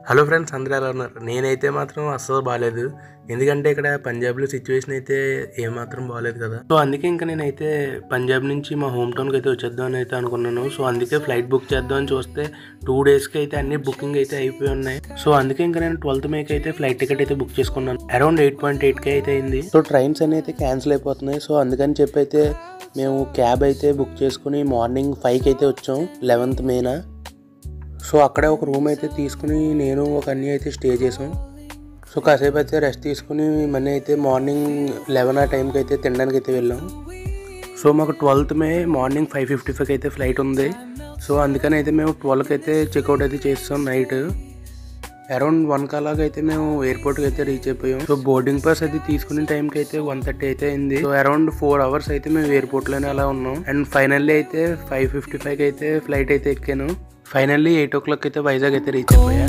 Hello friends, అందరూ ఎలా ఉన్నారు? నేనైతే మాత్రం అస్సలు బాగాలేదు. ఎందుకంటే ఇక్కడ పంజాబ్లో సిచ్యువేషన్ అయితే ఏమాత్రం బాగాలేదు కదా. సో అందుకే ఇంకా నేనైతే పంజాబ్ నుంచి మా హోమ్ టౌన్కి అయితే వచ్చేద్దాం అని అయితే అనుకున్నాను. సో అందుకే ఫ్లైట్ బుక్ చేద్దామని చూస్తే 2 డేస్కి అయితే అన్ని బుకింగ్ అయితే అయిపోయి ఉన్నాయి. సో అందుకే ఇంకా నేను 12th మేకి అయితే ఫ్లైట్ టికెట్ అయితే బుక్ చేసుకున్నాను. అరౌండ్ 8.8K అయితే అయింది. సో ట్రైన్స్ అన్ని అయితే క్యాన్సిల్ అయిపోతున్నాయి. సో అందుకని చెప్పి అయితే మేము క్యాబ్ అయితే బుక్ చేసుకుని మార్నింగ్ 5కి అయితే వచ్చాం 11th మేన. సో అక్కడే ఒక రూమ్ అయితే తీసుకుని నేను ఒక అన్నీ అయితే స్టే చేసాం. సో కాసేపు అయితే రెస్ట్ తీసుకుని మళ్ళీ అయితే మార్నింగ్ 11 ఆ టైంకి అయితే తినడానికి అయితే వెళ్ళాం. సో మాకు 12th మే మార్నింగ్ 5:55 అయితే ఫ్లైట్ ఉంది. సో అందుకని అయితే మేము 12కి అయితే చెక్అవుట్ అయితే చేస్తాం. నైట్ అరౌండ్ 1 అలాగా అయితే మేము ఎయిర్పోర్ట్కి అయితే రీచ్ అయిపోయాం. సో బోర్డింగ్ పాస్ అయితే తీసుకునే టైంకి అయితే 1:30 అయితే అయింది. సో అరౌండ్ 4 hours అయితే మేము ఎయిర్పోర్ట్లోనే అలా ఉన్నాం. అండ్ ఫైనల్లీ అయితే 5:55 అయితే ఫ్లైట్ అయితే ఎక్కాను. ఫైనల్లీ 8 o'clock అయితే వైజాగ్ అయితే రీచ్ అయిపోయా.